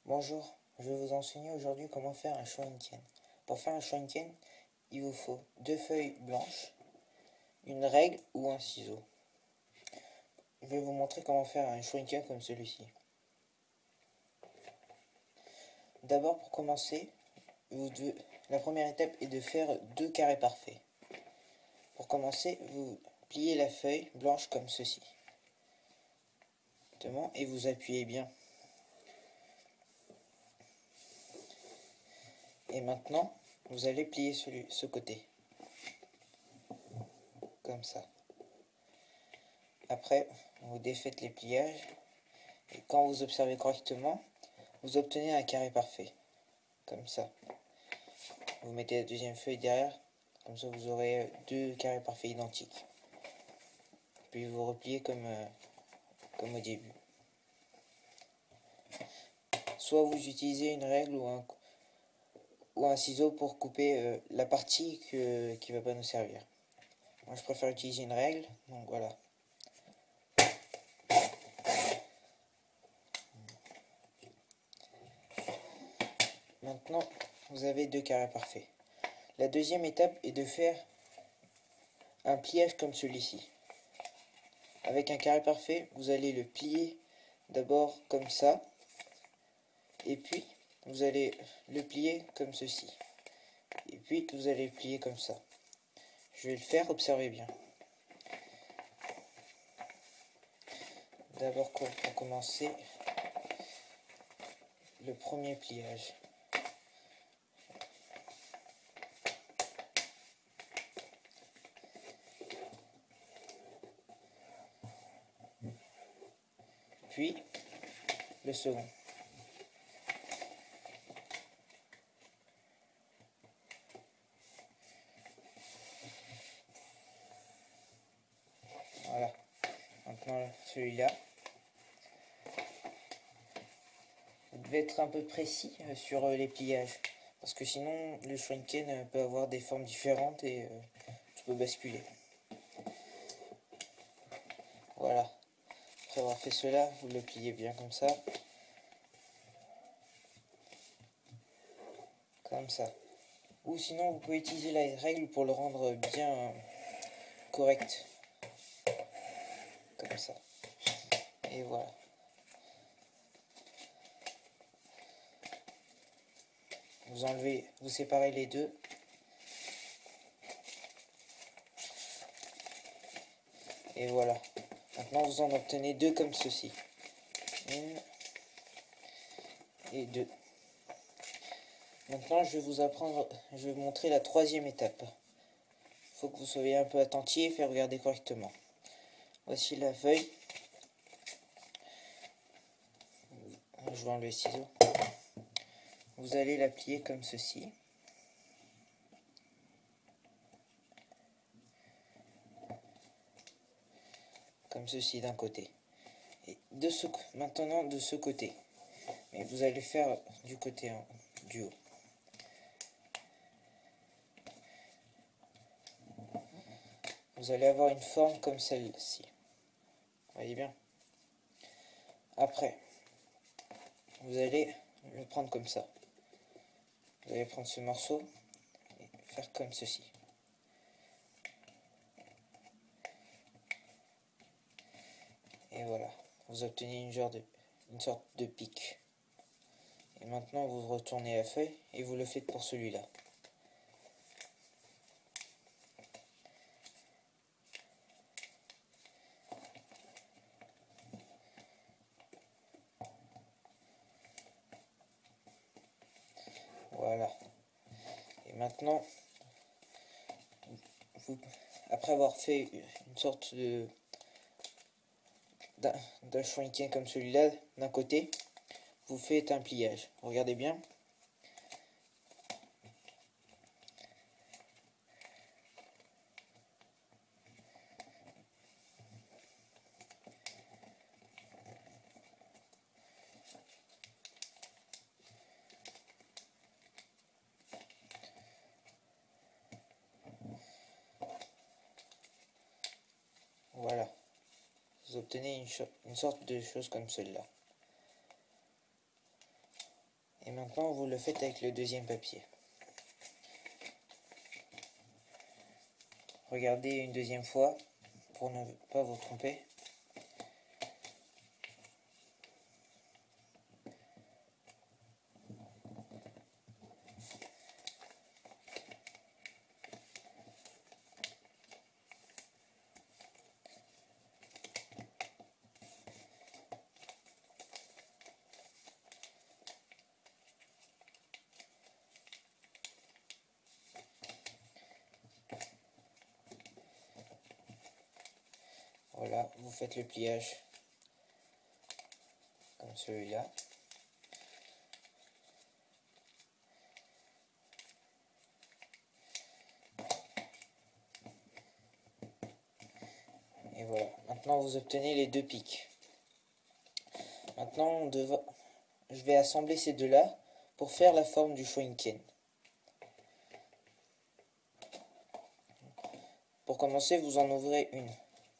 Bonjour, je vais vous enseigner aujourd'hui comment faire un Shorinken. Pour faire un Shorinken, il vous faut deux feuilles blanches, une règle ou un ciseau. Je vais vous montrer comment faire un Shorinken comme celui-ci. D'abord, pour commencer, la première étape est de faire deux carrés parfaits. Pour commencer, vous pliez la feuille blanche comme ceci. Et vous appuyez bien. Et maintenant, vous allez plier ce côté. Comme ça. Après, vous défaites les pliages. Et quand vous observez correctement, vous obtenez un carré parfait. Comme ça. Vous mettez la deuxième feuille derrière. Comme ça, vous aurez deux carrés parfaits identiques. Puis vous repliez comme au début. Soit vous utilisez une règle ou un ciseau pour couper la partie qui ne va pas nous servir. Moi, je préfère utiliser une règle. Donc voilà. Maintenant, vous avez deux carrés parfaits. La deuxième étape est de faire un pliage comme celui-ci. Avec un carré parfait, vous allez le plier d'abord comme ça. Et puis, vous allez le plier comme ceci. Et puis, vous allez le plier comme ça. Je vais le faire, observez bien. D'abord, pour commencer, le premier pliage. Puis, le second. Voilà. Maintenant, celui-là. Vous devez être un peu précis sur les pliages. Parce que sinon, le Shorinken peut avoir des formes différentes et tu peux basculer. Voilà. Après avoir fait cela, vous le pliez bien comme ça. Comme ça. Ou sinon, vous pouvez utiliser la règle pour le rendre bien correct. Comme ça. Et voilà. Vous enlevez, vous séparez les deux. Et voilà. Maintenant, vous en obtenez deux comme ceci. Une et deux. Maintenant, je vais vous montrer la troisième étape. Il faut que vous soyez un peu attentif et regardez correctement. Voici la feuille. Je vais enlever le ciseau. Vous allez la plier comme ceci. Comme ceci d'un côté. Et maintenant de ce côté. Mais vous allez faire du côté du haut. Vous allez avoir une forme comme celle-ci. Voyez bien. Après, vous allez le prendre comme ça. Vous allez prendre ce morceau et faire comme ceci. Et voilà, vous obtenez une sorte de pic. Et maintenant, vous retournez la feuille et vous le faites pour celui-là. Voilà. Et maintenant, après avoir fait une sorte d'un Shorinken comme celui-là, d'un côté, vous faites un pliage. Regardez bien. Voilà. Vous obtenez une sorte de chose comme celle-là. Maintenant, vous le faites avec le deuxième papier. Regardez une deuxième fois pour ne pas vous tromper. Voilà, vous faites le pliage comme celui-là. Et voilà, maintenant vous obtenez les deux pics. Maintenant, je vais assembler ces deux-là pour faire la forme du Shuriken. Pour commencer, vous en ouvrez une,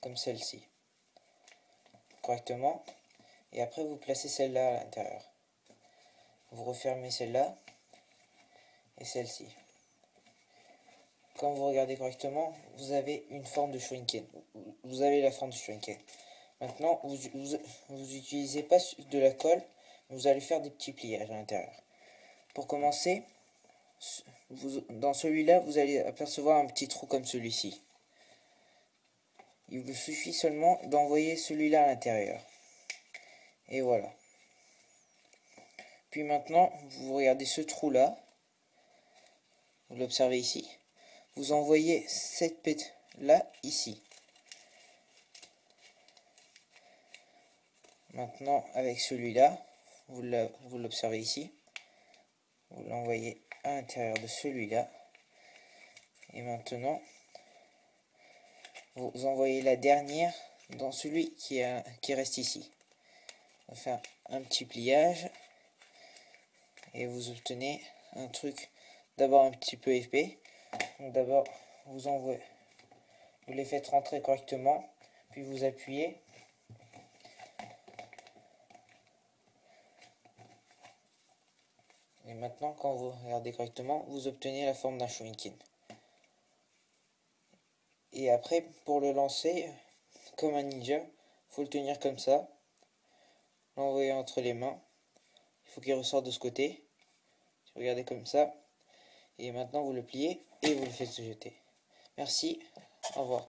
comme celle-ci, correctement. Et après, vous placez celle-là à l'intérieur. Vous refermez celle-là et celle-ci. Quand vous regardez correctement, vous avez une forme de Shuriken. Vous avez la forme du Shuriken. Maintenant, vous n'utilisez pas de la colle, vous allez faire des petits pliages à l'intérieur. Pour commencer, dans celui-là, vous allez apercevoir un petit trou comme celui-ci. Il vous suffit seulement d'envoyer celui-là à l'intérieur. Et voilà. Puis maintenant, vous regardez ce trou-là. Vous l'observez ici. Vous envoyez cette pète-là ici. Maintenant, avec celui-là, vous l'observez ici. Vous l'envoyez à l'intérieur de celui-là. Et maintenant, vous envoyez la dernière dans celui qui reste ici. On va faire un petit pliage. Et vous obtenez un truc d'abord un petit peu épais. Donc d'abord, vous les faites rentrer correctement. Puis vous appuyez. Et maintenant, quand vous regardez correctement, vous obtenez la forme d'un Shuriken. Et après, pour le lancer, comme un ninja, il faut le tenir comme ça. L'envoyer entre les mains. Il faut qu'il ressorte de ce côté. Regardez comme ça. Et maintenant, vous le pliez et vous le faites se jeter. Merci. Au revoir.